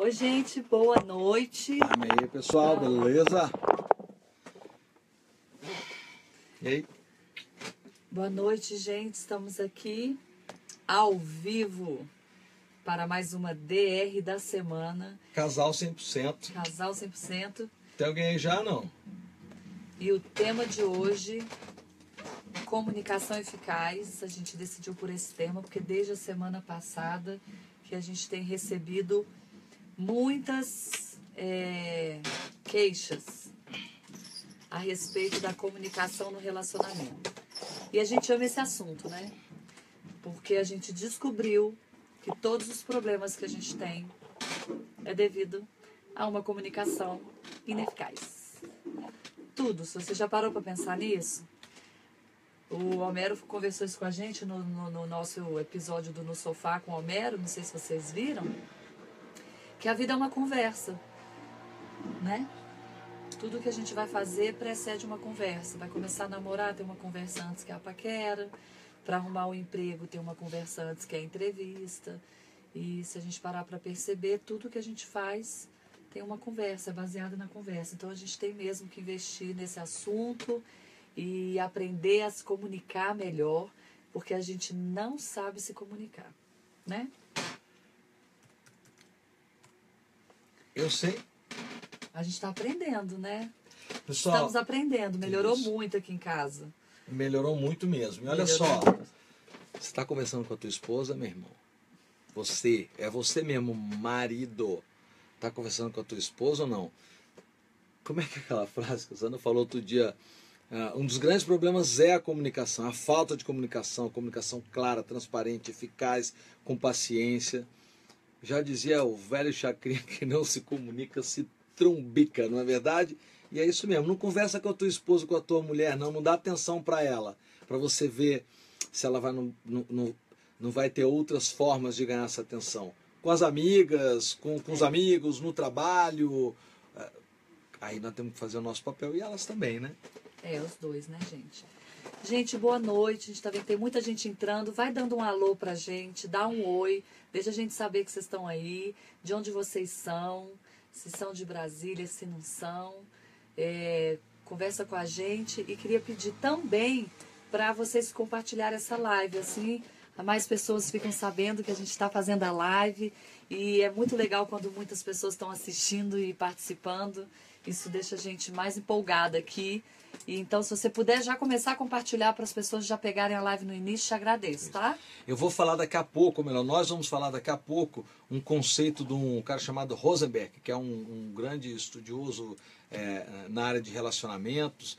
Oi, gente, boa noite. E aí, pessoal, beleza? E aí? Boa noite, gente. Estamos aqui ao vivo para mais uma DR da semana. Casal 100%. Casal 100%. Tem alguém aí já, não? E o tema de hoje, comunicação eficaz. A gente decidiu por esse tema porque desde a semana passada que a gente tem recebido muitas queixas a respeito da comunicação no relacionamento. E a gente ama esse assunto, né? Porque a gente descobriu que todos os problemas que a gente tem é devido a uma comunicação ineficaz. Tudo. Se você já parou para pensar nisso, o Homero conversou isso com a gente no nosso episódio do No Sofá com o Homero, não sei se vocês viram, que a vida é uma conversa, né? Tudo que a gente vai fazer precede uma conversa. Vai começar a namorar, tem uma conversa antes que é a paquera. Para arrumar um emprego, tem uma conversa antes que é a entrevista. E se a gente parar para perceber, tudo que a gente faz tem uma conversa, é baseada na conversa. Então a gente tem mesmo que investir nesse assunto e aprender a se comunicar melhor, porque a gente não sabe se comunicar, né? Eu sei. A gente está aprendendo, né? Pessoal, Estamos aprendendo. Melhorou isso. muito aqui em casa. Melhorou muito mesmo. E olha só, você está conversando com a tua esposa, meu irmão? É você mesmo, marido. Está conversando com a tua esposa ou não? Como é que é aquela frase que a Sandra falou outro dia? Um dos grandes problemas é a comunicação, a falta de comunicação, comunicação clara, transparente, eficaz, com paciência. Já dizia o velho Chacrinha que não se comunica, se trumbica, não é verdade? E é isso mesmo, não conversa com a tua esposa, com a tua mulher, não dá atenção para ela, para você ver se ela vai não vai ter outras formas de ganhar essa atenção. Com as amigas, com os amigos, no trabalho, aí nós temos que fazer o nosso papel e elas também, né? Os dois, né, gente? Gente, boa noite. A gente tá vendo que tem muita gente entrando. Vai dando um alô pra gente, dá um oi, deixa a gente saber que vocês estão aí, de onde vocês são, se são de Brasília, se não são. Conversa com a gente e queria pedir também para vocês compartilharem essa live, assim mais pessoas ficam sabendo que a gente está fazendo a live e é muito legal quando muitas pessoas estão assistindo e participando. Isso deixa a gente mais empolgada aqui. E então, se você puder já começar a compartilhar para as pessoas já pegarem a live no início, te agradeço, tá? Eu vou falar daqui a pouco, ou melhor, nós vamos falar daqui a pouco um conceito de um cara chamado Rosenberg, que é um grande estudioso na área de relacionamentos.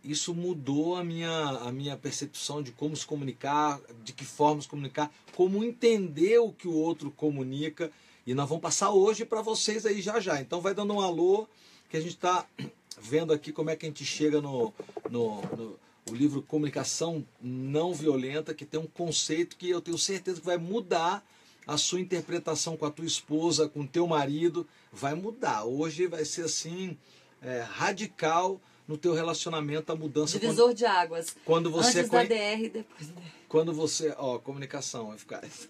Isso mudou a minha percepção de como se comunicar, de que forma se comunicar, como entender o que o outro comunica. E nós vamos passar hoje para vocês aí já. Então vai dando um alô, que a gente está vendo aqui como é que a gente chega no livro Comunicação Não Violenta, que tem um conceito que eu tenho certeza que vai mudar a sua interpretação com a tua esposa, com o teu marido. Vai mudar. Hoje vai ser assim, radical no teu relacionamento, a mudança. Divisor de águas. Quando você antes da DR, depois da DR. Quando você, comunicação eficaz.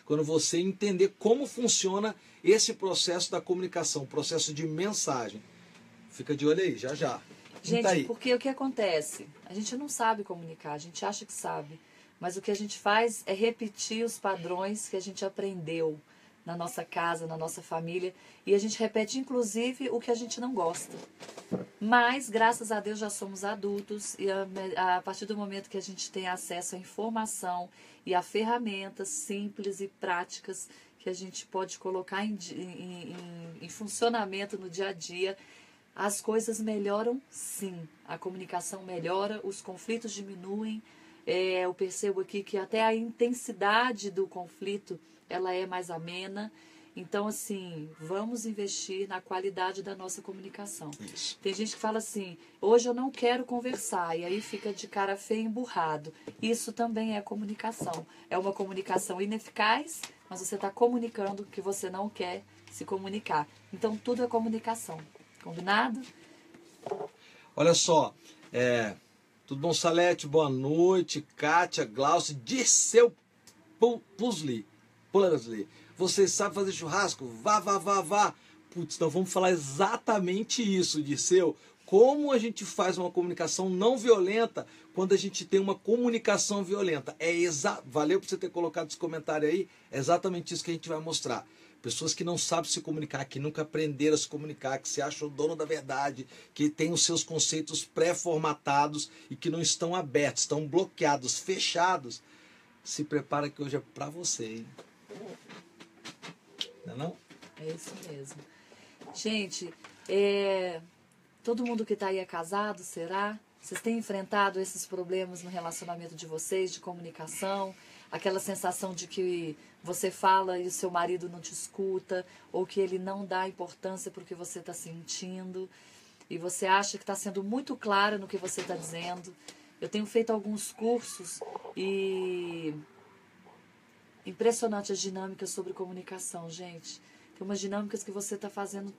Quando você entender como funciona esse processo da comunicação, o processo de mensagem. Fica de olho aí, já. Gente, porque o que acontece? A gente não sabe comunicar, a gente acha que sabe. Mas o que a gente faz é repetir os padrões que a gente aprendeu na nossa casa, na nossa família. E a gente repete, inclusive, o que a gente não gosta. Mas, graças a Deus, já somos adultos. E a partir do momento que a gente tem acesso à informação e a ferramentas simples e práticas que a gente pode colocar em funcionamento no dia a dia, as coisas melhoram sim. A comunicação melhora, os conflitos diminuem. Eu percebo aqui que até a intensidade do conflito ela é mais amena. Então, assim, vamos investir na qualidade da nossa comunicação. Isso. Tem gente que fala assim, hoje eu não quero conversar, e aí fica de cara feia e emburrado. Isso também é comunicação. É uma comunicação ineficaz, mas você está comunicando que você não quer se comunicar. Então, tudo é comunicação. Combinado? Olha só, tudo bom, Salete? Boa noite. Kátia, Glaucio, Dirceu Pusley. puzzle. Você sabe fazer churrasco? Vá, vá, vá, vá. Putz, então vamos falar exatamente isso, Dirceu. Como a gente faz uma comunicação não violenta quando a gente tem uma comunicação violenta. Valeu por você ter colocado esse comentário aí. É exatamente isso que a gente vai mostrar. Pessoas que não sabem se comunicar, que nunca aprenderam a se comunicar, que se acham o dono da verdade, que têm os seus conceitos pré-formatados e que não estão abertos, estão bloqueados, fechados. Se prepara que hoje é pra você, hein? Não é não? É isso mesmo. Gente, todo mundo que está aí é casado, será? Vocês têm enfrentado esses problemas no relacionamento de vocês, de comunicação? Aquela sensação de que você fala e o seu marido não te escuta, ou que ele não dá importância para o que você está sentindo, e você acha que está sendo muito clara no que você está dizendo. Eu tenho feito alguns cursos e... Impressionante as dinâmicas sobre comunicação, gente. Tem umas dinâmicas que você está fazendo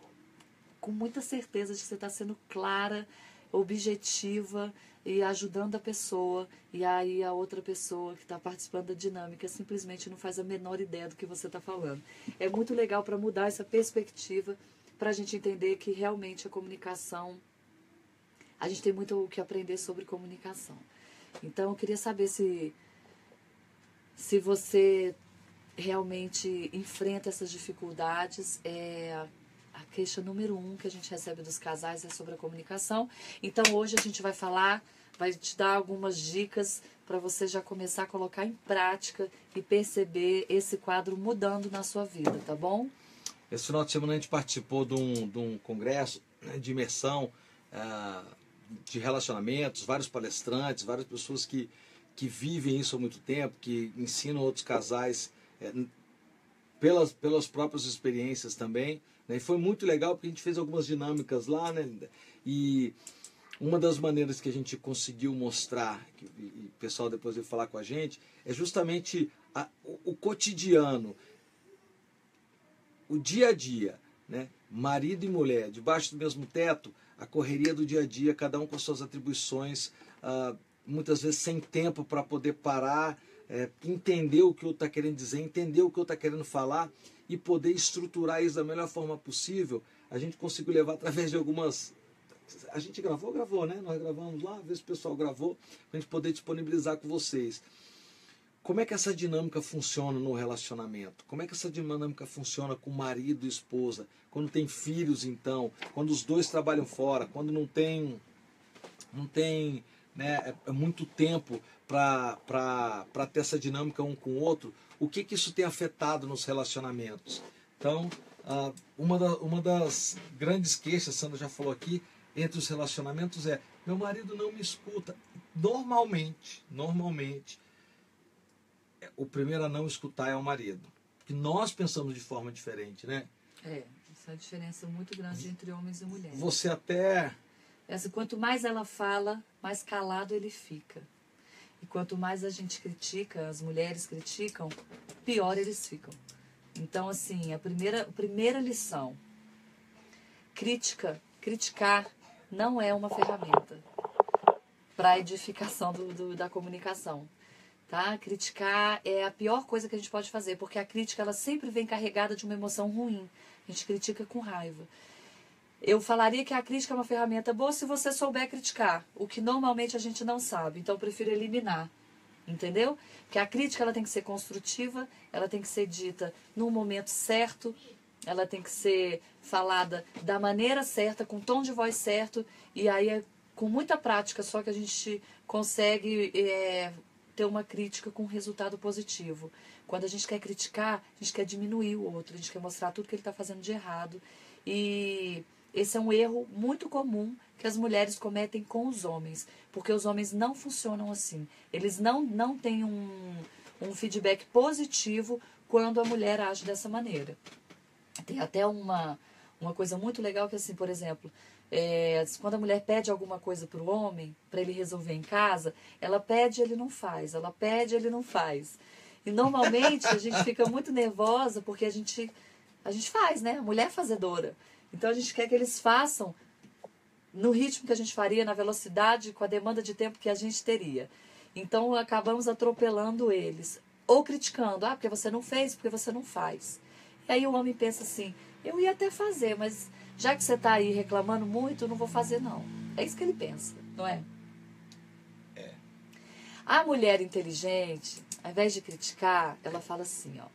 com muita certeza de que você está sendo clara, objetiva e ajudando a pessoa. E aí a outra pessoa que está participando da dinâmica simplesmente não faz a menor ideia do que você está falando. É muito legal para mudar essa perspectiva, para a gente entender que realmente a comunicação... A gente tem muito o que aprender sobre comunicação. Então eu queria saber se você realmente enfrenta essas dificuldades. A queixa número 1 que a gente recebe dos casais é sobre a comunicação. Então hoje a gente vai te dar algumas dicas para você já começar a colocar em prática e perceber esse quadro mudando na sua vida, tá bom? Esse final de semana a gente participou de um congresso, né, de imersão, de relacionamentos, vários palestrantes, várias pessoas que vivem isso há muito tempo, que ensinam outros casais pelas próprias experiências também, né? E foi muito legal porque a gente fez algumas dinâmicas lá, né, Linda? E uma das maneiras que a gente conseguiu mostrar, e o pessoal depois veio falar com a gente, é justamente o cotidiano, o dia a dia, né? Marido e mulher, debaixo do mesmo teto, a correria do dia a dia, cada um com suas atribuições, muitas vezes sem tempo para poder parar, entender o que o outro está querendo dizer, entender o que o outro está querendo falar e poder estruturar isso da melhor forma possível. A gente conseguiu levar através de algumas... A gente gravou, né? Nós gravamos lá, às vezes o pessoal gravou, para a gente poder disponibilizar com vocês. Como é que essa dinâmica funciona no relacionamento? Como é que essa dinâmica funciona com marido e esposa? Quando tem filhos, então, quando os dois trabalham fora, quando não tem né, muito tempo para ter essa dinâmica um com o outro, o que isso tem afetado nos relacionamentos? Então, uma das grandes queixas, a Sandra já falou aqui, entre os relacionamentos é: meu marido não me escuta. Normalmente, o primeiro a não escutar é o marido. Porque nós pensamos de forma diferente, né? Essa é a diferença muito grande entre homens e mulheres. Você até... Quanto mais ela fala, mais calado ele fica. E quanto mais a gente critica, as mulheres criticam, pior eles ficam. Então, assim, a primeira lição: criticar não é uma ferramenta para a edificação da comunicação. Tá? Criticar é a pior coisa que a gente pode fazer, porque a crítica ela sempre vem carregada de uma emoção ruim. A gente critica com raiva. Eu falaria que a crítica é uma ferramenta boa se você souber criticar, o que normalmente a gente não sabe. Então eu prefiro eliminar, entendeu? Porque a crítica ela tem que ser construtiva, ela tem que ser dita no momento certo, ela tem que ser falada da maneira certa, com o tom de voz certo, e aí é com muita prática só que a gente consegue ter uma crítica com resultado positivo. Quando a gente quer criticar, a gente quer diminuir o outro, a gente quer mostrar tudo que ele está fazendo de errado. E esse é um erro muito comum que as mulheres cometem com os homens, porque os homens não funcionam assim. Eles não têm um feedback positivo quando a mulher age dessa maneira. Tem até uma coisa muito legal que, assim, por exemplo, quando a mulher pede alguma coisa para o homem, para ele resolver em casa, ela pede e ele não faz, ela pede e ele não faz. E normalmente a gente fica muito nervosa porque a gente faz, né? A mulher é fazedora. Então a gente quer que eles façam no ritmo que a gente faria, na velocidade, com a demanda de tempo que a gente teria. Então acabamos atropelando eles. ou criticando. Ah, porque você não fez, porque você não faz. E aí o homem pensa assim, eu ia até fazer, mas já que você está aí reclamando muito, eu não vou fazer não. É isso que ele pensa, não é? É. A mulher inteligente, ao invés de criticar, ela fala assim, ó.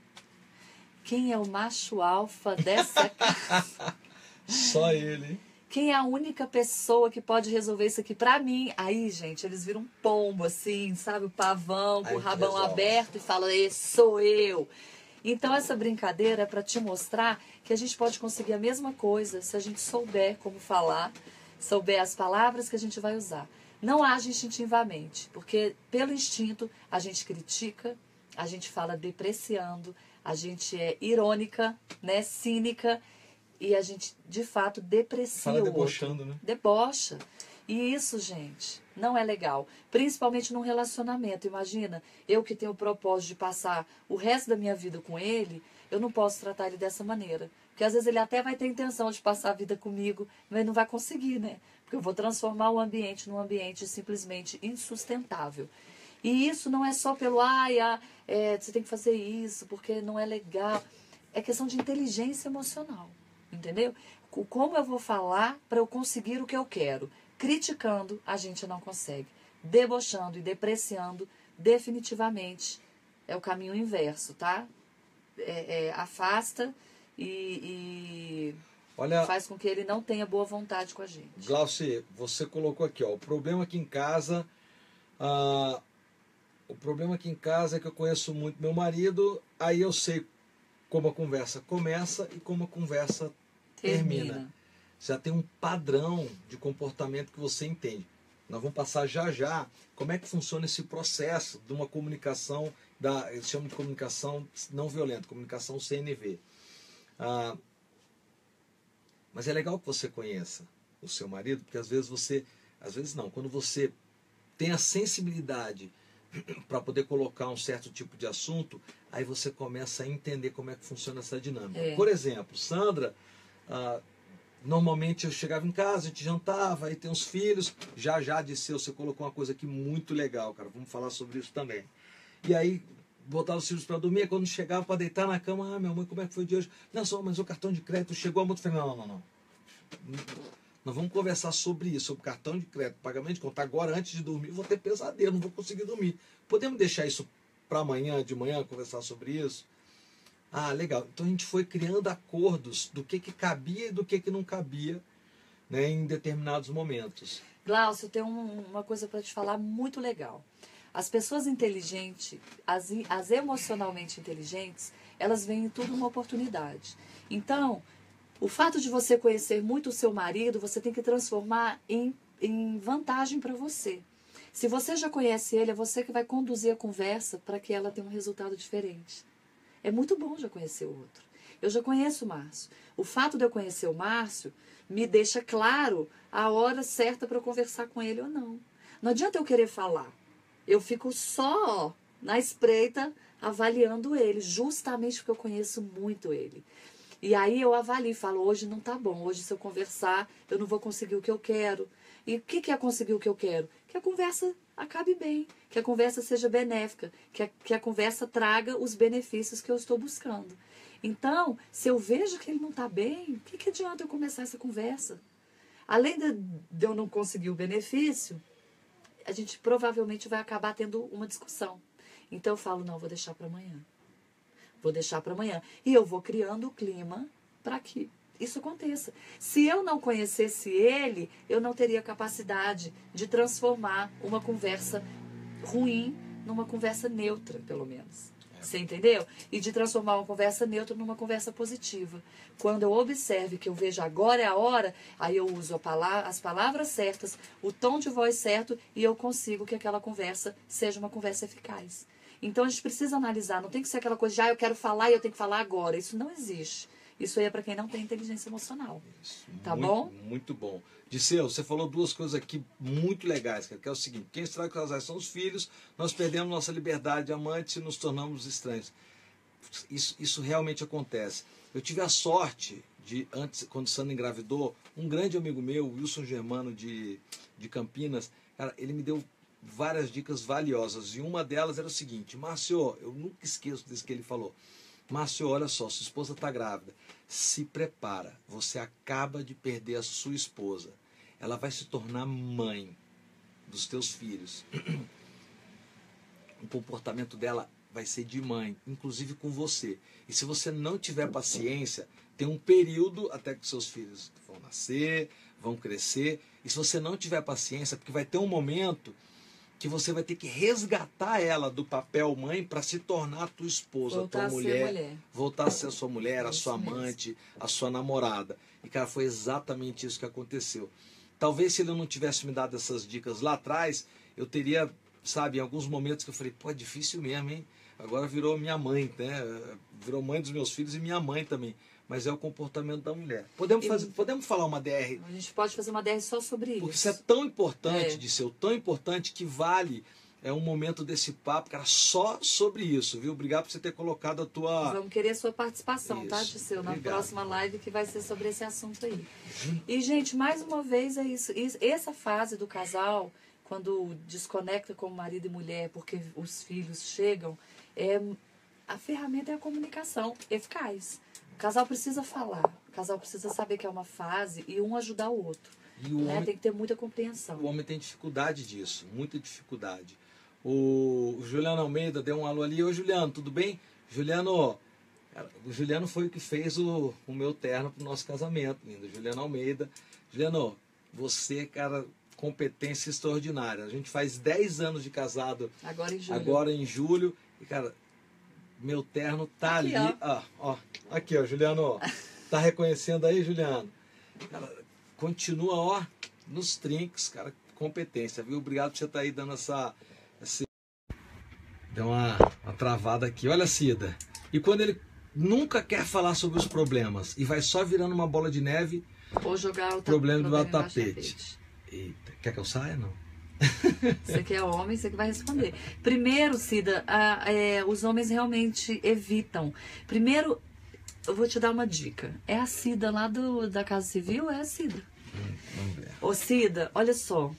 Quem é o macho alfa dessa casa? Só ele. Quem é a única pessoa que pode resolver isso aqui pra mim? Aí, gente, eles viram um pombo, assim, sabe? O pavão com o rabão aberto e falam, sou eu. Então, essa brincadeira é pra te mostrar que a gente pode conseguir a mesma coisa se a gente souber como falar, souber as palavras que a gente vai usar. Não age instintivamente, porque pelo instinto a gente critica, a gente fala depreciando, a gente é irônica, né, cínica, e a gente, de fato, deprecia o debochando, outro. Né? Debocha. E isso, gente, não é legal. Principalmente num relacionamento. Imagina, eu que tenho o propósito de passar o resto da minha vida com ele, eu não posso tratar ele dessa maneira. Porque às vezes ele até vai ter intenção de passar a vida comigo, mas não vai conseguir, né? Porque eu vou transformar o ambiente num ambiente simplesmente insustentável. E isso não é só pelo, você tem que fazer isso, porque não é legal. É questão de inteligência emocional. Entendeu? Como eu vou falar para eu conseguir o que eu quero? Criticando, a gente não consegue. Debochando e depreciando, definitivamente, é o caminho inverso, tá? Afasta e Olha, faz com que ele não tenha boa vontade com a gente. Glauci, você colocou aqui, ó, o problema aqui em casa... o problema aqui em casa é que eu conheço muito meu marido, aí eu sei como a conversa começa e como a conversa termina. Já tem um padrão de comportamento que você entende. Nós vamos passar já como é que funciona esse processo de uma comunicação, eles chamam de comunicação não violenta, comunicação CNV. Mas é legal que você conheça o seu marido, porque às vezes não, quando você tem a sensibilidade para poder colocar um certo tipo de assunto, aí você começa a entender como é que funciona essa dinâmica. Por exemplo, Sandra, normalmente eu chegava em casa, a gente jantava, aí tem os filhos, já disse, você colocou uma coisa aqui muito legal, cara, vamos falar sobre isso também. E aí, botava os filhos para dormir, quando chegava para deitar na cama, minha mãe, como é que foi de hoje? Não, só, mas o cartão de crédito chegou muito. Falei, não. Nós vamos conversar sobre isso, sobre cartão de crédito, pagamento de conta. Agora, antes de dormir, vou ter pesadelo, não vou conseguir dormir. Podemos deixar isso para amanhã, de manhã, conversar sobre isso? Legal. Então a gente foi criando acordos do que cabia e do que não cabia, né, em determinados momentos. Glaucio, eu tenho uma coisa para te falar muito legal. As pessoas inteligentes, as emocionalmente inteligentes, elas veem em tudo uma oportunidade. Então, o fato de você conhecer muito o seu marido, você tem que transformar em vantagem para você. Se você já conhece ele, é você que vai conduzir a conversa para que ela tenha um resultado diferente. É muito bom já conhecer o outro. Eu já conheço o Márcio. O fato de eu conhecer o Márcio me deixa claro a hora certa para eu conversar com ele ou não. Não adianta eu querer falar. Eu fico só na espreita avaliando ele, justamente porque eu conheço muito ele. E aí eu avalio e falo, hoje não tá bom, hoje se eu conversar, eu não vou conseguir o que eu quero. E o que é conseguir o que eu quero? Que a conversa acabe bem, que a conversa seja benéfica, que a conversa traga os benefícios que eu estou buscando. Então, se eu vejo que ele não está bem, o que adianta eu começar essa conversa? Além de eu não conseguir o benefício, a gente provavelmente vai acabar tendo uma discussão. Então eu falo, não, vou deixar para amanhã. Vou deixar para amanhã. E eu vou criando o clima para que isso aconteça. Se eu não conhecesse ele, eu não teria capacidade de transformar uma conversa ruim numa conversa neutra, pelo menos. Você entendeu? E de transformar uma conversa neutra numa conversa positiva. Quando eu observo que eu vejo agora é a hora, aí eu uso as palavras certas, o tom de voz certo e eu consigo que aquela conversa seja uma conversa eficaz. Então a gente precisa analisar, não tem que ser aquela coisa de eu quero falar e eu tenho que falar agora. Isso não existe. Isso aí é para quem não tem inteligência emocional. Isso, tá bom? Muito bom. Disseu, você falou duas coisas aqui muito legais, que é o seguinte, quem estraga os casais são os filhos, nós perdemos nossa liberdade de amante e nos tornamos estranhos. Isso realmente acontece. Eu tive a sorte de, antes, quando Sandra engravidou, um grande amigo meu, Wilson Germano de Campinas, cara, ele me deu várias dicas valiosas. E uma delas era o seguinte: Márcio, eu nunca esqueço disso que ele falou. Márcio, olha só, sua esposa está grávida. Se prepara. Você acaba de perder a sua esposa. Ela vai se tornar mãe dos teus filhos. O comportamento dela vai ser de mãe, inclusive com você. E se você não tiver paciência, tem um período até que seus filhos vão nascer, vão crescer. E se você não tiver paciência, porque vai ter um momento que você vai ter que resgatar ela do papel mãe para se tornar a tua esposa, voltar a tua mulher, voltar a ser a sua mulher, a sua amante, a sua namorada. E, cara, foi exatamente isso que aconteceu. Talvez se ele não tivesse me dado essas dicas lá atrás, eu teria, sabe, em alguns momentos que eu falei, pô, é difícil mesmo, hein? Agora virou minha mãe, né? Virou mãe dos meus filhos e minha mãe também. Mas é o comportamento da mulher. Podemos falar uma DR? A gente pode fazer uma DR só sobre isso. Porque isso é tão importante, Disseu, tão importante que vale um momento desse papo, cara, só sobre isso, viu? Obrigado por você ter colocado a tua... Vamos querer a sua participação, isso, tá, Disseu? Na próxima live que vai ser sobre esse assunto aí. E, gente, mais uma vez é isso. Essa fase do casal, quando desconecta como marido e mulher porque os filhos chegam, a ferramenta é a comunicação eficaz. O casal precisa falar, o casal precisa saber que é uma fase e um ajudar o outro. E o homem, tem que ter muita compreensão. O homem tem dificuldade disso, muita dificuldade. O Juliano Almeida deu um alô ali. Ô, Juliano, tudo bem? Juliano, o Juliano foi o que fez o meu terno pro nosso casamento, lindo. Juliano Almeida. Juliano, você, cara, competência extraordinária. A gente faz 10 anos de casado agora em julho. E, cara, meu terno tá aqui, ali. Ó. Aqui, ó, Juliano. Tá reconhecendo aí, Juliano? Cara, continua, ó, nos trinques, cara, competência, viu? Obrigado por você estar aí dando essa... Deu uma travada aqui. Olha, Cida. E quando ele nunca quer falar sobre os problemas e vai só virando uma bola de neve... Ou jogar o problema do tapete. Eita, quer que eu saia, não? Você que é homem, você que vai responder. Primeiro, Cida, os homens realmente evitam. Primeiro, eu vou te dar uma dica. É a Cida lá da Casa Civil? É a Cida. Vamos ver. Ô, Cida, olha só.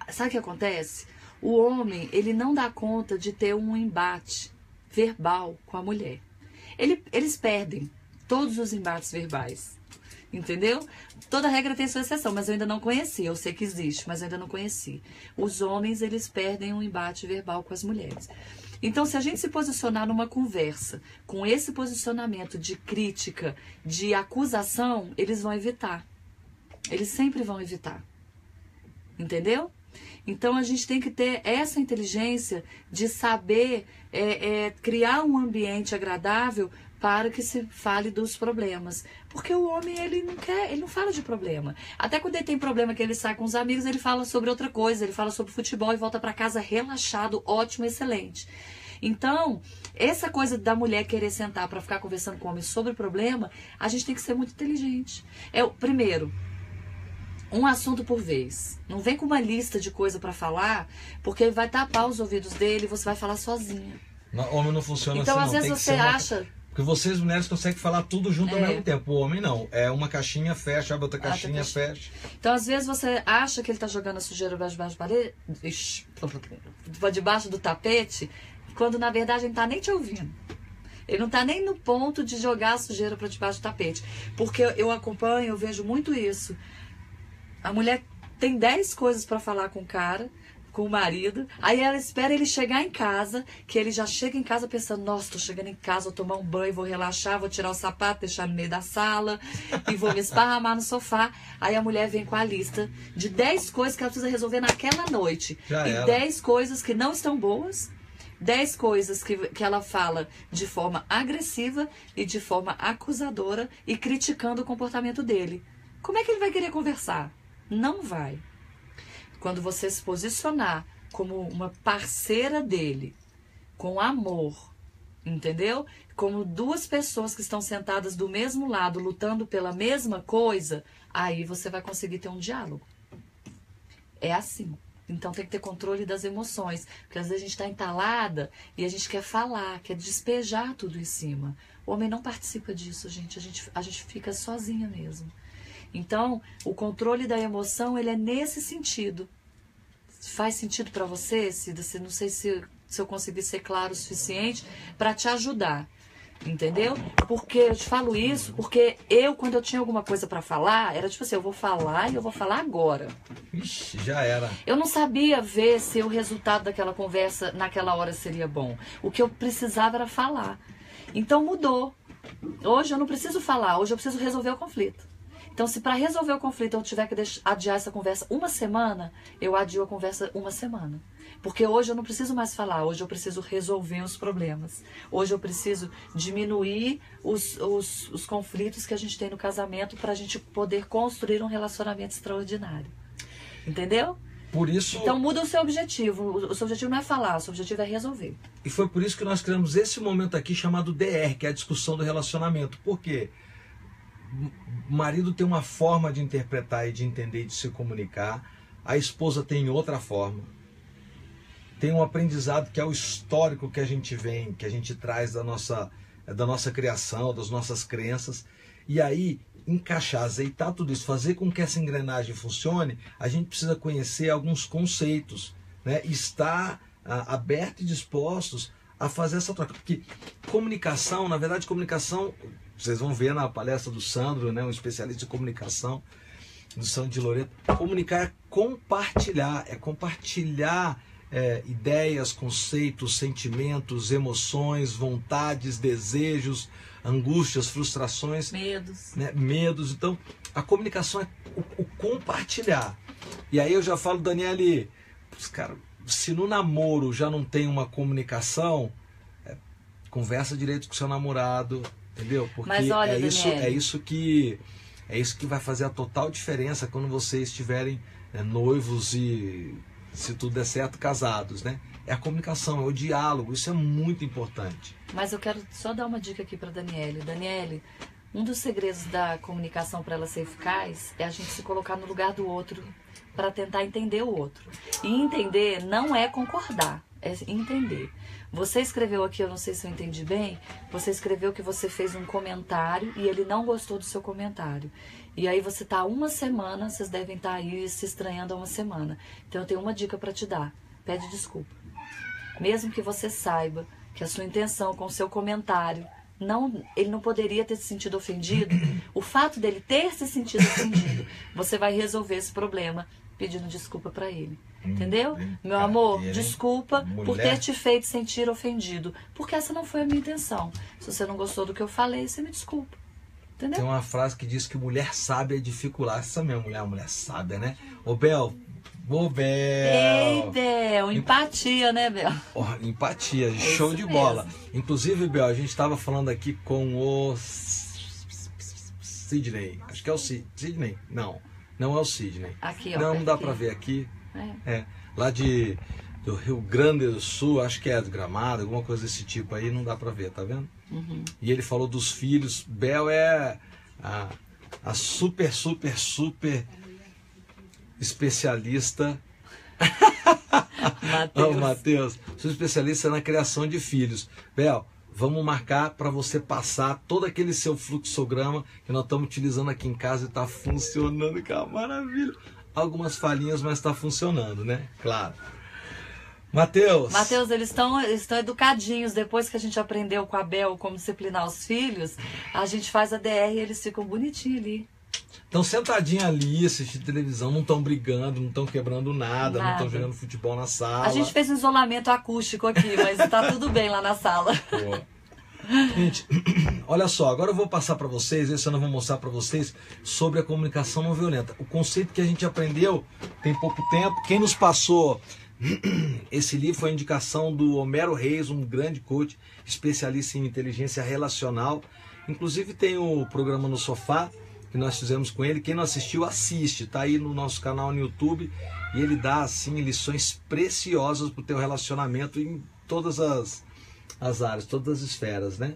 Sabe o que acontece? O homem, ele não dá conta de ter um embate verbal com a mulher. Eles perdem todos os embates verbais. Entendeu? Toda regra tem sua exceção, mas eu ainda não conheci. Eu sei que existe, mas eu ainda não conheci. Os homens, eles perdem um embate verbal com as mulheres. Então, se a gente se posicionar numa conversa com esse posicionamento de crítica, de acusação, eles vão evitar. Eles sempre vão evitar. Entendeu? Então, a gente tem que ter essa inteligência de saber criar um ambiente agradável para que se fale dos problemas. Porque o homem, ele não fala de problema. Até quando ele tem problema que ele sai com os amigos, ele fala sobre outra coisa, ele fala sobre futebol e volta para casa relaxado, ótimo, excelente. Então, essa coisa da mulher querer sentar para ficar conversando com o homem sobre o problema, a gente tem que ser muito inteligente. Primeiro, um assunto por vez. Não vem com uma lista de coisa para falar, porque ele vai tapar os ouvidos dele e você vai falar sozinha. Homem não funciona então, assim, não. Às vezes você acha... Porque vocês, mulheres, conseguem falar tudo junto ao mesmo tempo. O homem não. É uma caixinha, fecha, abre outra caixinha, fecha. Então, às vezes, você acha que ele tá jogando a sujeira debaixo da parede, debaixo do tapete, quando, na verdade, ele não tá nem te ouvindo. Ele não tá nem no ponto de jogar a sujeira para debaixo do tapete. Porque eu acompanho, eu vejo muito isso. A mulher tem 10 coisas para falar com o cara, com o marido, aí ela espera ele chegar em casa, que ele já chega em casa pensando, nossa, tô chegando em casa, vou tomar um banho, vou relaxar, vou tirar o sapato, deixar no meio da sala e vou me esparramar no sofá. Aí a mulher vem com a lista de 10 coisas que ela precisa resolver naquela noite. E 10 coisas que não estão boas, 10 coisas que ela fala de forma agressiva e de forma acusadora e criticando o comportamento dele. Como é que ele vai querer conversar? Não vai. Quando você se posicionar como uma parceira dele, com amor, entendeu? Como duas pessoas que estão sentadas do mesmo lado, lutando pela mesma coisa, aí você vai conseguir ter um diálogo. É assim. Então tem que ter controle das emoções. Porque às vezes a gente está entalada e a gente quer falar, quer despejar tudo em cima. O homem não participa disso, gente. A gente fica sozinha mesmo. Então, o controle da emoção, ele é nesse sentido. Faz sentido para você, Cida? Não sei se eu conseguir ser claro o suficiente para te ajudar. Entendeu? Porque eu te falo isso, porque quando eu tinha alguma coisa para falar, era tipo assim, eu vou falar e eu vou falar agora. Ixi, já era. Eu não sabia ver se o resultado daquela conversa naquela hora seria bom. O que eu precisava era falar. Então mudou. Hoje eu não preciso falar, hoje eu preciso resolver o conflito. Então, se para resolver o conflito eu tiver que adiar essa conversa uma semana, eu adio a conversa uma semana. Porque hoje eu não preciso mais falar, hoje eu preciso resolver os problemas. Hoje eu preciso diminuir os conflitos que a gente tem no casamento para a gente poder construir um relacionamento extraordinário. Entendeu? Por isso... Então muda o seu objetivo. O seu objetivo não é falar, o seu objetivo é resolver. E foi por isso que nós criamos esse momento aqui chamado DR, que é a discussão do relacionamento. Por quê? O marido tem uma forma de interpretar e de entender e de se comunicar. A esposa tem outra forma. Tem um aprendizado que é o histórico que a gente vem, que a gente traz da nossa criação, das nossas crenças. E aí, encaixar, azeitar tudo isso, fazer com que essa engrenagem funcione, a gente precisa conhecer alguns conceitos, né? E estar aberto e dispostos a fazer essa troca. Porque comunicação, na verdade, comunicação... Vocês vão ver na palestra do Sandro, né, um especialista em comunicação, do Sandro de Loreto. Comunicar é compartilhar ideias, conceitos, sentimentos, emoções, vontades, desejos, angústias, frustrações. Medos. Né, medos. Então, a comunicação é o compartilhar. E aí eu já falo, Daniele, cara, se no namoro já não tem uma comunicação, conversa direito com seu namorado. Entendeu? Porque mas olha, é isso que vai fazer a total diferença quando vocês estiverem noivos e, se tudo der certo, casados, né? É a comunicação, é o diálogo, isso é muito importante. Mas eu quero só dar uma dica aqui para Daniele. Daniele, um dos segredos da comunicação para ela ser eficaz é a gente se colocar no lugar do outro para tentar entender o outro. E entender não é concordar, é entender. Você escreveu aqui, eu não sei se eu entendi bem, você escreveu que você fez um comentário e ele não gostou do seu comentário. E aí você está uma semana, vocês devem estar aí se estranhando há uma semana. Então eu tenho uma dica para te dar, pede desculpa. Mesmo que você saiba que a sua intenção com o seu comentário, ele não poderia ter se sentido ofendido, o fato dele ter se sentido ofendido, você vai resolver esse problema pedindo desculpa para ele. Entendeu? Meu amor, desculpa por ter te feito sentir ofendido. Porque essa não foi a minha intenção. Se você não gostou do que eu falei, você me desculpa. Entendeu? Tem uma frase que diz que mulher sábia é dificular. Essa mesma mulher sábia, né? Ô Bel, Ei, Bel, empatia, né, Bel? Oh, empatia, show de bola. Inclusive, Bel, a gente estava falando aqui com o Sidney. Acho que é o Sidney. Não é o Sidney. Aqui, ó. Não dá para ver aqui. Lá do Rio Grande do Sul, acho que é do Gramado, alguma coisa desse tipo aí, não dá pra ver, tá vendo? Uhum. E ele falou dos filhos. Bel é a super especialista. Matheus, sou especialista na criação de filhos. Bel, vamos marcar para você passar todo aquele seu fluxograma que nós estamos utilizando aqui em casa e está funcionando, que é uma maravilha. Algumas falhinhas, mas está funcionando, né? Claro. Matheus, eles estão educadinhos. Depois que a gente aprendeu com a Bel como disciplinar os filhos, a gente faz a DR e eles ficam bonitinhos ali. Estão sentadinhos ali, assistindo televisão, não estão brigando, não estão quebrando nada, não estão jogando futebol na sala. A gente fez um isolamento acústico aqui, mas está tudo bem lá na sala. Pô. Gente, olha só, agora eu vou passar para vocês, esse ano eu vou mostrar para vocês sobre a comunicação não violenta. O conceito que a gente aprendeu tem pouco tempo. Quem nos passou esse livro foi a indicação do Homero Reis, um grande coach, especialista em inteligência relacional. Inclusive tem o programa No Sofá, que nós fizemos com ele. Quem não assistiu, assiste. Tá aí no nosso canal no YouTube. E ele dá, assim, lições preciosas para o teu relacionamento em todas as áreas, todas as esferas, né?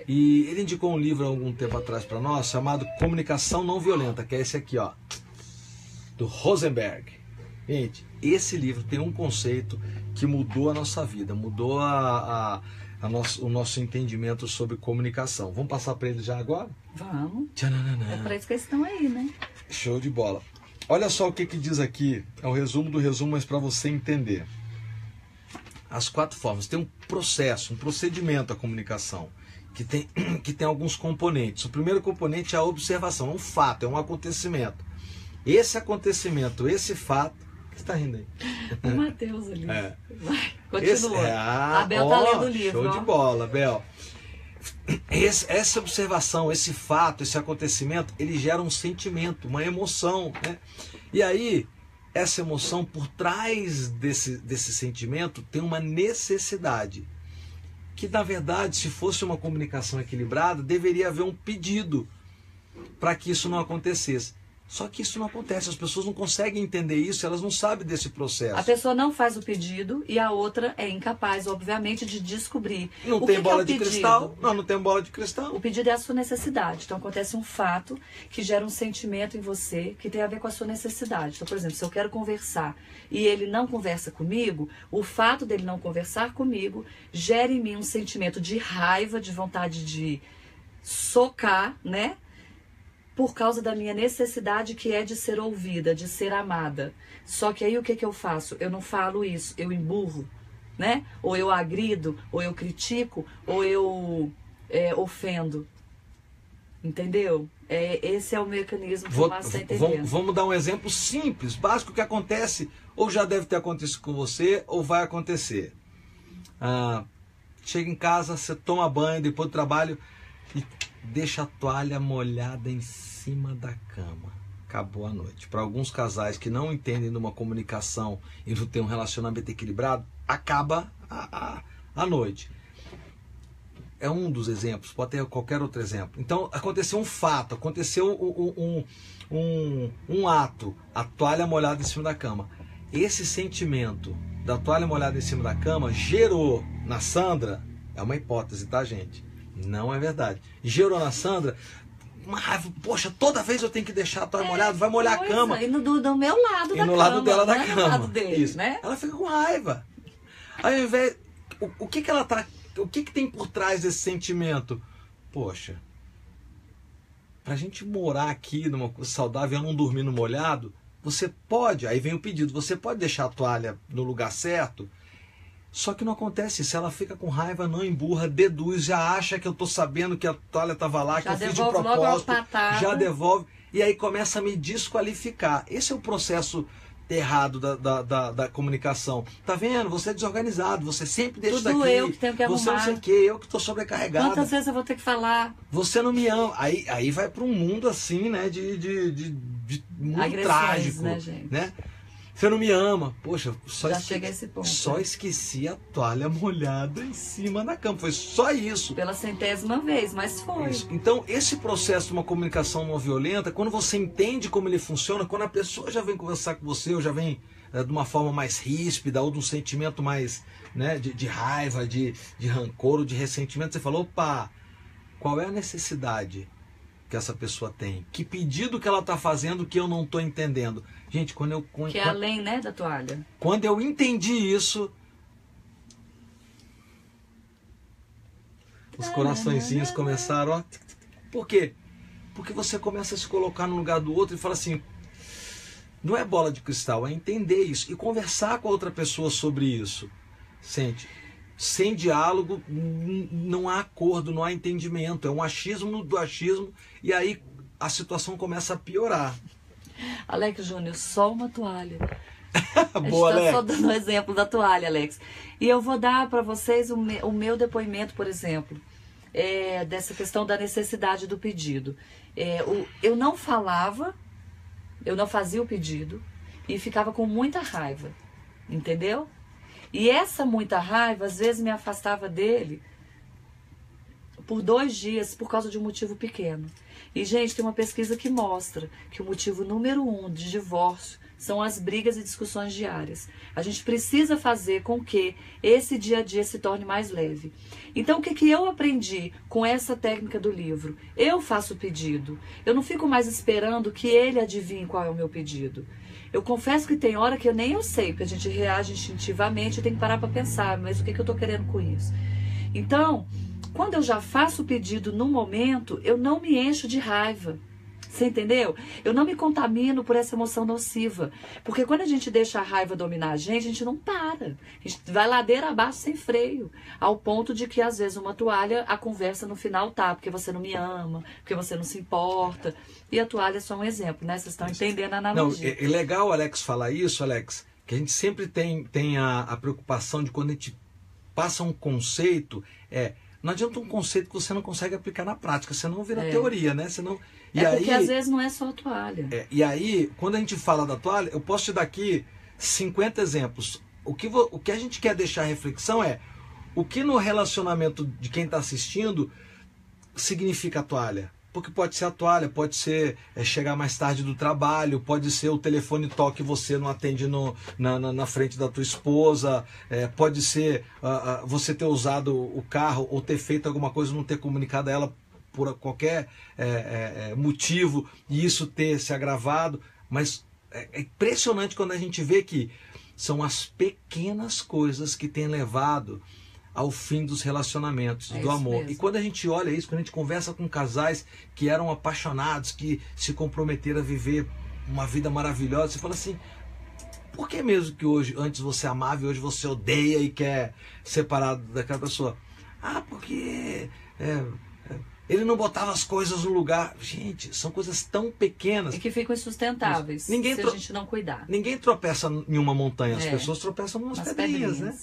E ele indicou um livro há algum tempo atrás para nós, chamado Comunicação Não Violenta, que é esse aqui, ó, do Rosenberg. Gente, esse livro tem um conceito que mudou a nossa vida, mudou o nosso entendimento sobre comunicação. Vamos passar para ele já agora? Vamos. Tchananana. É para isso que eles estão aí, né? Show de bola. Olha só o que diz aqui, é o resumo do resumo, mas para você entender. As 4 formas. Tem um processo, um procedimento da comunicação, que tem alguns componentes. O primeiro componente é a observação, é um fato, é um acontecimento. Esse acontecimento, esse fato... O que você está rindo aí? O Matheus ali. É. Vai, continua. A Bel tá lendo o livro. Show de bola, Bel. Essa observação, esse fato, esse acontecimento, ele gera um sentimento, uma emoção, né? E aí, essa emoção, por trás desse sentimento, tem uma necessidade. Que, na verdade, se fosse uma comunicação equilibrada, deveria haver um pedido para que isso não acontecesse. Só que isso não acontece, as pessoas não conseguem entender isso, elas não sabem desse processo. A pessoa não faz o pedido e a outra é incapaz, obviamente, de descobrir. Não tem bola de cristal? Não tem bola de cristal. O pedido é a sua necessidade. Então acontece um fato que gera um sentimento em você que tem a ver com a sua necessidade. Então, por exemplo, se eu quero conversar e ele não conversa comigo, o fato dele não conversar comigo gera em mim um sentimento de raiva, de vontade de socar, né? Por causa da minha necessidade, que é de ser ouvida, de ser amada. Só que aí o que eu faço? Eu não falo isso, eu emburro, né? Ou eu agrido, ou eu critico, ou eu ofendo. Entendeu? Esse é o mecanismo que o Márcio está entendendo. Vamos dar um exemplo simples, básico, que acontece, ou já deve ter acontecido com você, ou vai acontecer. Chega em casa, você toma banho depois do trabalho e deixa a toalha molhada em cima da cama. Acabou a noite. Para alguns casais que não entendem de uma comunicação e não tem um relacionamento equilibrado, acaba a noite. É um dos exemplos, pode ter qualquer outro exemplo. Então, aconteceu um fato, aconteceu um ato, a toalha molhada em cima da cama. Esse sentimento da toalha molhada em cima da cama gerou na Sandra, é uma hipótese, tá, gente? Não é verdade. Gerou na Sandra uma raiva. Poxa, toda vez eu tenho que deixar a toalha molhada, vai molhar a cama. E do meu lado da cama. E no lado dela da cama. No lado dele, isso, né? Ela fica com raiva. Aí, ao invés... O que ela tá... O que tem por trás desse sentimento? Poxa, pra gente morar aqui numa coisa saudável e não dormir no molhado, você pode, aí vem o pedido, você pode deixar a toalha no lugar certo. Só que não acontece isso, ela fica com raiva, não emburra, deduz, já acha que eu tô sabendo que a toalha estava lá, que eu fiz de propósito, já devolve, e aí começa a me desqualificar. Esse é o processo errado da comunicação. Tá vendo? Você é desorganizado, você sempre deixa tudo daqui. Eu que tenho que arrumar. Você não sei o que, eu que tô sobrecarregado. Quantas vezes eu vou ter que falar? Você não me ama. Aí vai para um mundo assim, né, muito agressões, trágico, né, gente? Né? Você não me ama. Poxa, chega a esse ponto. Só esqueci a toalha molhada em cima da cama. Foi só isso. Pela 100ª vez, mas foi. Isso. Então, esse processo de uma comunicação não violenta, quando você entende como ele funciona, quando a pessoa já vem conversar com você, ou já vem de uma forma mais ríspida, ou de um sentimento mais, né, de raiva, de rancor, ou de ressentimento, você fala, opa, qual é a necessidade que essa pessoa tem? Que pedido que ela está fazendo que eu não estou entendendo? Gente, que é além, né, da toalha. Quando eu entendi isso, os coraçõezinhos começaram, ó. Por quê? Porque você começa a se colocar no lugar do outro e fala assim, não é bola de cristal, é entender isso e conversar com a outra pessoa sobre isso. Sente? Sem diálogo, não há acordo, não há entendimento. É um achismo do achismo e aí a situação começa a piorar. Alex Júnior, só uma toalha. Boa, a gente está só dando um exemplo da toalha, Alex. E eu vou dar para vocês o meu depoimento, por exemplo, dessa questão da necessidade do pedido. Eu não falava, eu não fazia o pedido e ficava com muita raiva, entendeu? E essa muita raiva, às vezes, me afastava dele por 2 dias por causa de um motivo pequeno. E, gente, tem uma pesquisa que mostra que o motivo número 1 de divórcio são as brigas e discussões diárias. A gente precisa fazer com que esse dia a dia se torne mais leve. Então, o que eu aprendi com essa técnica do livro? Eu faço o pedido. Eu não fico mais esperando que ele adivinhe qual é o meu pedido. Eu confesso que tem hora que nem eu sei, porque a gente reage instintivamente e tem que parar para pensar, mas o que eu tô querendo com isso? Então, quando eu já faço o pedido no momento, eu não me encho de raiva. Você entendeu? Eu não me contamino por essa emoção nociva. Porque quando a gente deixa a raiva dominar a gente não para. A gente vai ladeira abaixo sem freio. Ao ponto de que, às vezes, uma toalha, a conversa no final tá, porque você não me ama, porque você não se importa. E a toalha é só um exemplo, né? Vocês estão entendendo a analogia. Não, é legal, Alex, falar isso, Alex, que a gente sempre tem a preocupação de quando a gente passa um conceito, não adianta um conceito que você não consegue aplicar na prática, senão vira teoria, né? Senão... Porque às vezes não é só a toalha. E aí, quando a gente fala da toalha, eu posso te dar aqui 50 exemplos. O que a gente quer deixar a reflexão é o que no relacionamento de quem está assistindo significa a toalha. Porque pode ser a toalha, pode ser chegar mais tarde do trabalho, pode ser o telefone toque e você não atende na frente da tua esposa, pode ser você ter usado o carro ou ter feito alguma coisa e não ter comunicado a ela por qualquer motivo e isso ter se agravado. Mas é impressionante quando a gente vê que são as pequenas coisas que têm levado ao fim dos relacionamentos, do amor. Mesmo. E quando a gente olha isso, quando a gente conversa com casais que eram apaixonados, que se comprometeram a viver uma vida maravilhosa, você fala assim, por que mesmo que hoje, antes você amava e hoje você odeia e quer separar daquela pessoa? Porque ele não botava as coisas no lugar. Gente, são coisas tão pequenas. E que ficam insustentáveis se a gente não cuidar. Ninguém tropeça em uma montanha, as pessoas tropeçam em umas pedrinhas, né?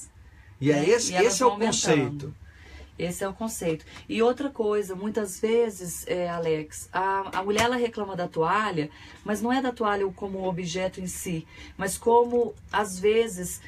E esse é o conceito. Esse é o conceito. E outra coisa, muitas vezes, Alex, a mulher ela reclama da toalha, mas não é da toalha como objeto em si, mas como, às vezes,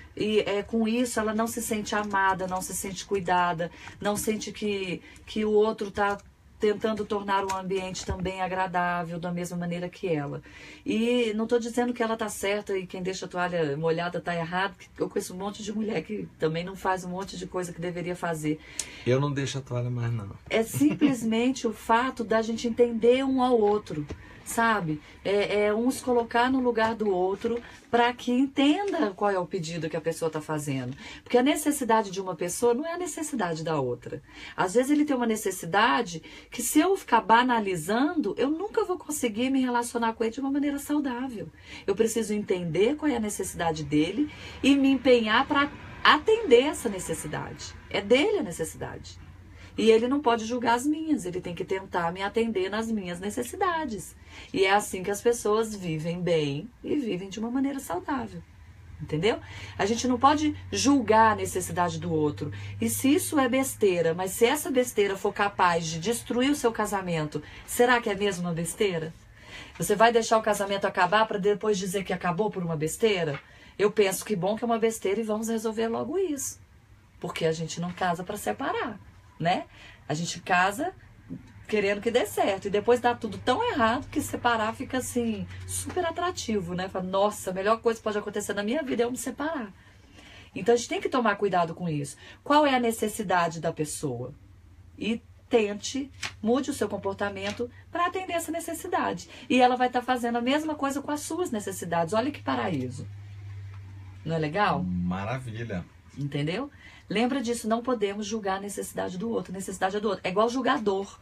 com isso ela não se sente amada, não se sente cuidada, não sente que o outro está tentando tornar o ambiente também agradável da mesma maneira que ela. E não estou dizendo que ela está certa e quem deixa a toalha molhada está errado, porque eu conheço um monte de mulher que também não faz um monte de coisa que deveria fazer. Eu não deixo a toalha mais, não. É simplesmente o fato da gente entender um ao outro, sabe? Um se colocar no lugar do outro para que entenda qual é o pedido que a pessoa está fazendo. Porque a necessidade de uma pessoa não é a necessidade da outra. Às vezes ele tem uma necessidade que, se eu ficar banalizando, eu nunca vou conseguir me relacionar com ele de uma maneira saudável. Eu preciso entender qual é a necessidade dele e me empenhar para atender essa necessidade. É dele a necessidade. E ele não pode julgar as minhas, ele tem que tentar me atender nas minhas necessidades. E é assim que as pessoas vivem bem e vivem de uma maneira saudável. Entendeu? A gente não pode julgar a necessidade do outro. E se isso é besteira, mas se essa besteira for capaz de destruir o seu casamento, será que é mesmo uma besteira? Você vai deixar o casamento acabar para depois dizer que acabou por uma besteira? Eu penso que bom que é uma besteira e vamos resolver logo isso. Porque a gente não casa para separar. Né? A gente casa querendo que dê certo e depois dá tudo tão errado que separar fica assim super atrativo, né? Fala, nossa, a melhor coisa que pode acontecer na minha vida é eu me separar. Então a gente tem que tomar cuidado com isso. Qual é a necessidade da pessoa? E mude o seu comportamento para atender essa necessidade. E ela vai estar fazendo a mesma coisa com as suas necessidades. Olha que paraíso. Não é legal? Maravilha. Entendeu? Lembra disso, não podemos julgar a necessidade do outro. A necessidade é do outro. É igual julgar dor.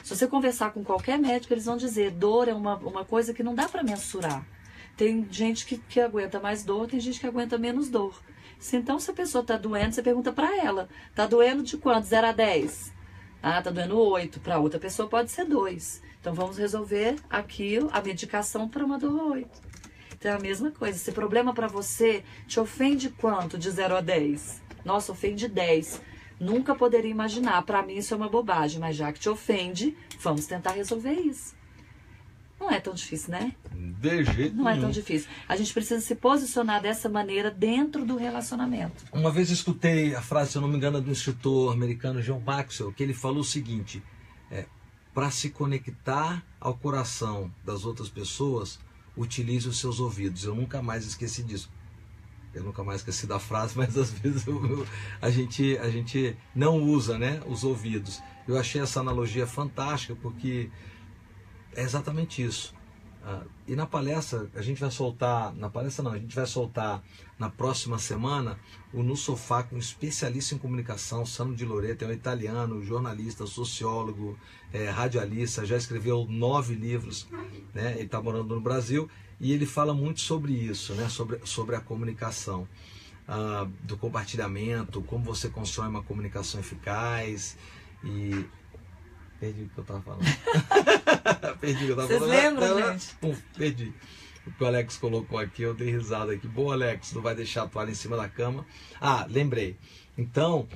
Se você conversar com qualquer médico, eles vão dizer, dor é uma coisa que não dá para mensurar. Tem gente que aguenta mais dor, tem gente que aguenta menos dor. Então, se a pessoa está doendo, você pergunta para ela, está doendo de quanto? 0 a 10? Está doendo 8. Para outra pessoa pode ser 2. Então, vamos resolver aquilo, a medicação para uma dor 8. Então, é a mesma coisa. Se problema para você te ofende quanto de 0 a 10? Nossa, ofende 10. Nunca poderia imaginar. Para mim isso é uma bobagem, mas já que te ofende, vamos tentar resolver isso. Não é tão difícil, né? De jeito Não nenhum. é tão difícil. A gente precisa se posicionar dessa maneira dentro do relacionamento. Uma vez eu escutei a frase, se eu não me engano, do escritor americano John Maxwell, que ele falou o seguinte, para se conectar ao coração das outras pessoas, utilize os seus ouvidos. Eu nunca mais esqueci disso. Eu nunca mais esqueci da frase, mas às vezes a gente não usa, né, os ouvidos. Eu achei essa analogia fantástica porque é exatamente isso. E na palestra, a gente vai soltar, na palestra não, a gente vai soltar na próxima semana o No Sofá com um especialista em comunicação, Sandro de Loreto, é um italiano, jornalista, sociólogo, radialista, já escreveu 9 livros, né? Ele está morando no Brasil e ele fala muito sobre isso, né? Sobre a comunicação, do compartilhamento, como você constrói uma comunicação eficaz e... Perdi o que eu estava falando. Perdi o que eu estava falando. Vocês lembram, gente? Perdi. O que o Alex colocou aqui, eu dei risada aqui. Boa, Alex, não vai deixar a toalha em cima da cama. Lembrei. Então,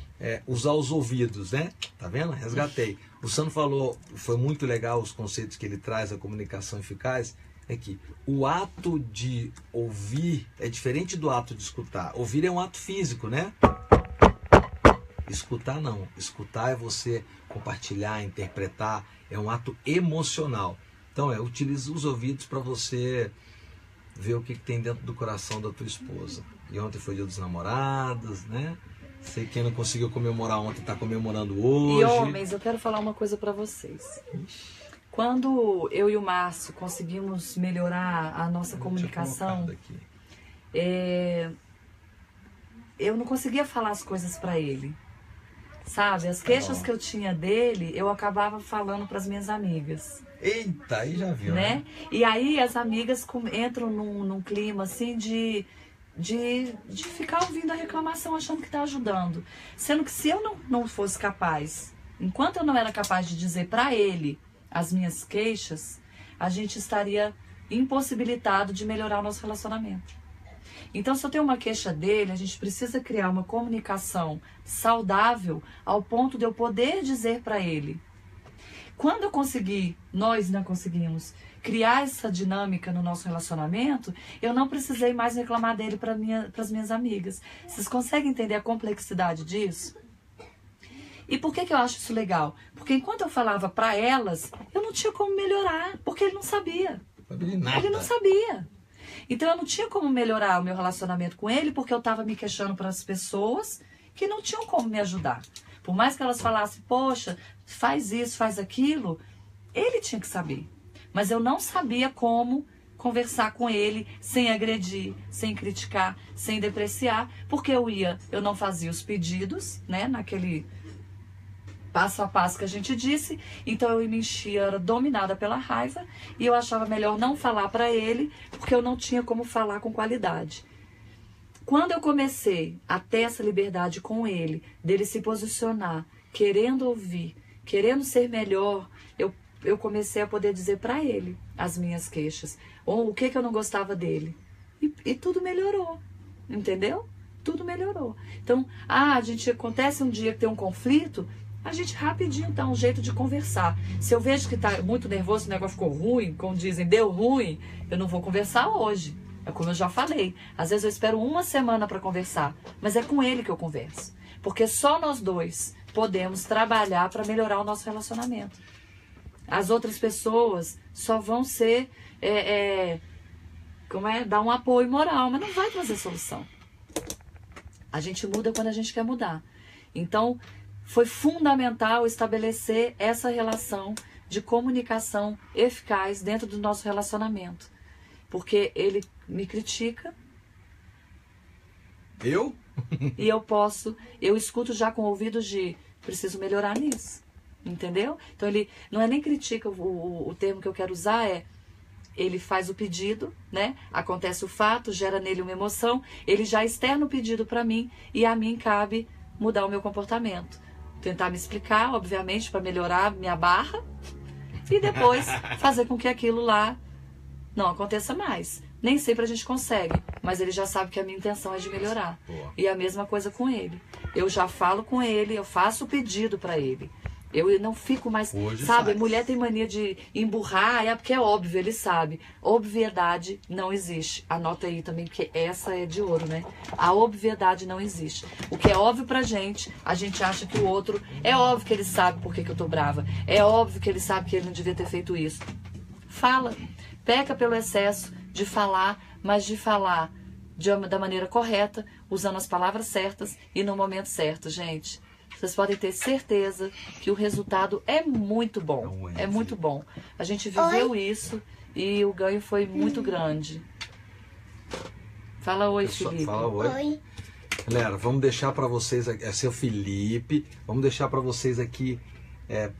usar os ouvidos, né? Tá vendo? Resgatei. O Sandro falou, foi muito legal os conceitos que ele traz, a comunicação eficaz, é que o ato de ouvir é diferente do ato de escutar. Ouvir é um ato físico, né? Escutar não. Escutar é você compartilhar, interpretar, é um ato emocional. Então, utilize os ouvidos para você ver o que tem dentro do coração da tua esposa. E ontem foi Dia dos Namorados, né? Sei que quem não conseguiu comemorar ontem está comemorando hoje. E homens, eu quero falar uma coisa para vocês. Quando eu e o Márcio conseguimos melhorar a nossa comunicação, eu não conseguia falar as coisas para ele. Sabe, as queixas que eu tinha dele, eu acabava falando para as minhas amigas. Eita, aí já viu, né? E aí as amigas entram num clima assim de ficar ouvindo a reclamação, achando que está ajudando. Sendo que se eu não fosse capaz, enquanto eu não era capaz de dizer para ele as minhas queixas, a gente estaria impossibilitado de melhorar o nosso relacionamento. Então, se eu tenho uma queixa dele, a gente precisa criar uma comunicação saudável ao ponto de eu poder dizer para ele. Quando eu consegui, nós não conseguimos, criar essa dinâmica no nosso relacionamento, eu não precisei mais reclamar dele para as minhas amigas. Vocês conseguem entender a complexidade disso? E por que eu acho isso legal? Porque enquanto eu falava para elas, eu não tinha como melhorar, porque ele não sabia. Ele não sabia. Então eu não tinha como melhorar o meu relacionamento com ele, porque eu estava me queixando para as pessoas que não tinham como me ajudar. Por mais que elas falassem, poxa, faz isso, faz aquilo, ele tinha que saber. Mas eu não sabia como conversar com ele sem agredir, sem criticar, sem depreciar, porque eu não fazia os pedidos, né, naquele passo a passo que a gente disse, então eu me enchia, era dominada pela raiva e eu achava melhor não falar para ele, porque eu não tinha como falar com qualidade. Quando eu comecei a ter essa liberdade com ele, dele se posicionar, querendo ouvir, querendo ser melhor, eu comecei a poder dizer para ele as minhas queixas, ou o que eu não gostava dele. E tudo melhorou, entendeu? Tudo melhorou. Então, acontece um dia que tem um conflito, a gente rapidinho dá um jeito de conversar. Se eu vejo que tá muito nervoso, o negócio ficou ruim, como dizem, deu ruim, eu não vou conversar hoje. É como eu já falei. Às vezes eu espero uma semana para conversar, mas é com ele que eu converso. Porque só nós dois podemos trabalhar para melhorar o nosso relacionamento. As outras pessoas só vão ser, dar um apoio moral, mas não vai trazer solução. A gente muda quando a gente quer mudar. Então, foi fundamental estabelecer essa relação de comunicação eficaz dentro do nosso relacionamento. Porque ele me critica. Eu? E eu escuto já com ouvidos de, preciso melhorar nisso. Entendeu? Então ele não é nem critica, o termo que eu quero usar é, ele faz o pedido, né? Acontece o fato, gera nele uma emoção, ele já externa o pedido para mim e a mim cabe mudar o meu comportamento. Tentar me explicar, obviamente, para melhorar minha barra e depois fazer com que aquilo lá não aconteça mais. Nem sempre a gente consegue, mas ele já sabe que a minha intenção é de melhorar. Boa. E a mesma coisa com ele. Eu já falo com ele, eu faço o pedido para ele. Eu não fico mais... Hoje sabe, faz. Mulher tem mania de emburrar, porque é óbvio, ele sabe. Obviedade não existe. Anota aí também, que essa é de ouro, né? A obviedade não existe. O que é óbvio pra gente, a gente acha que o outro... É óbvio que ele sabe por que eu tô brava. É óbvio que ele sabe que ele não devia ter feito isso. Fala. Peca pelo excesso de falar, mas de falar da maneira correta, usando as palavras certas e no momento certo, gente. Vocês podem ter certeza que o resultado é muito bom. É muito bom. A gente viveu isso e o ganho foi muito grande. Fala oi, Pessoal, Felipe. fala oi. Galera, vamos deixar para vocês, é seu Felipe, vamos deixar para vocês aqui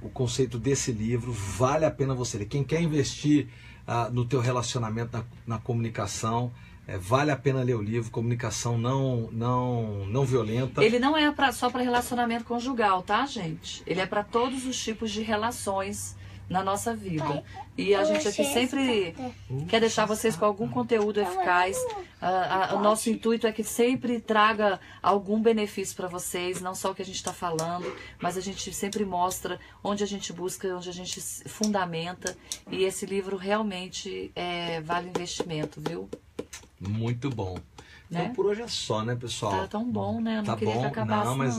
o conceito desse livro. Vale a pena você ler. Quem quer investir no teu relacionamento, na comunicação, vale a pena ler o livro, Comunicação Não Violenta. Ele não é só para relacionamento conjugal, tá, gente? Ele é para todos os tipos de relações na nossa vida. E a gente aqui sempre quer deixar vocês com algum conteúdo eficaz. O nosso intuito é que sempre traga algum benefício para vocês, não só o que a gente está falando, mas a gente sempre mostra onde a gente busca, onde a gente fundamenta. E esse livro realmente vale investimento, viu? Muito bom. Né? Então por hoje é só, né, pessoal? Tá tão bom, né? Eu não tá queria bom, que acabasse, não, mas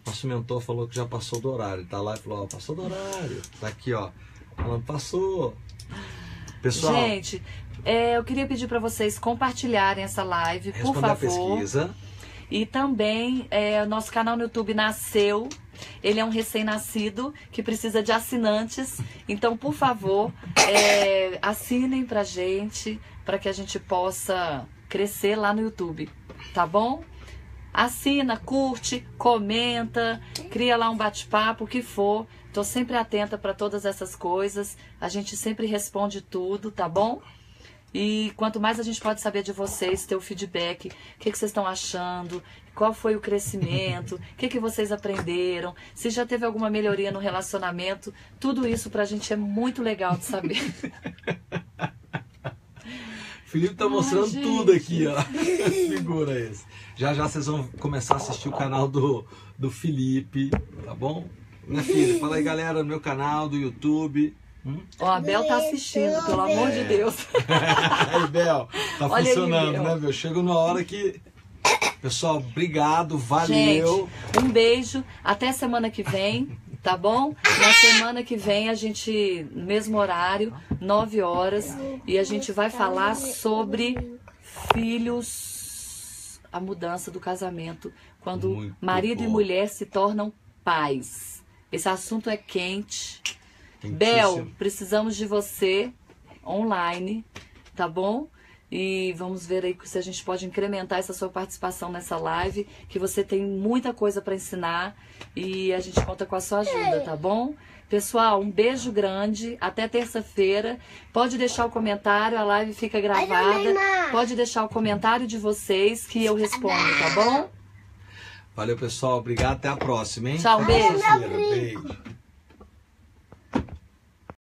nosso mentor falou que já passou do horário. Ele tá lá e falou, ó, passou do horário. Tá aqui, ó, falando, passou. Pessoal, gente, eu queria pedir para vocês compartilharem essa live, por favor. A pesquisa. E também o nosso canal no YouTube nasceu. Ele é um recém-nascido que precisa de assinantes. Então, por favor, assinem pra gente, para que a gente possa crescer lá no YouTube, tá bom? Assina, curte, comenta, cria lá um bate-papo, o que for. Tô sempre atenta para todas essas coisas. A gente sempre responde tudo, tá bom? E quanto mais a gente pode saber de vocês, ter o feedback, o que vocês estão achando, qual foi o crescimento, o que vocês aprenderam, se já teve alguma melhoria no relacionamento, tudo isso pra gente é muito legal de saber. Felipe tá mostrando tudo aqui, ó. Segura esse. Já vocês vão começar a assistir o canal do Felipe, tá bom? Minha filha, fala aí, galera, no meu canal do YouTube. Ó, a Bel tá assistindo, pelo amor de Deus. Aí, Bel, tá Olha funcionando, aí, né, Bel? Chega numa hora que... Pessoal, obrigado, valeu. Gente, um beijo, até semana que vem, tá bom? Na semana que vem a gente, mesmo horário, 9 horas, e a gente vai falar sobre filhos, a mudança do casamento, quando Muito marido bom. e mulher se tornam pais. Esse assunto é quente. Quentíssimo. Bel, precisamos de você online, tá bom? E vamos ver aí se a gente pode incrementar essa sua participação nessa live, que você tem muita coisa para ensinar e a gente conta com a sua ajuda, tá bom? Pessoal, um beijo grande, até terça-feira. Pode deixar o comentário, a live fica gravada. Pode deixar o comentário de vocês que eu respondo, tá bom? Valeu, pessoal. Obrigado. Até a próxima, hein? Tchau, beijo. Beijo.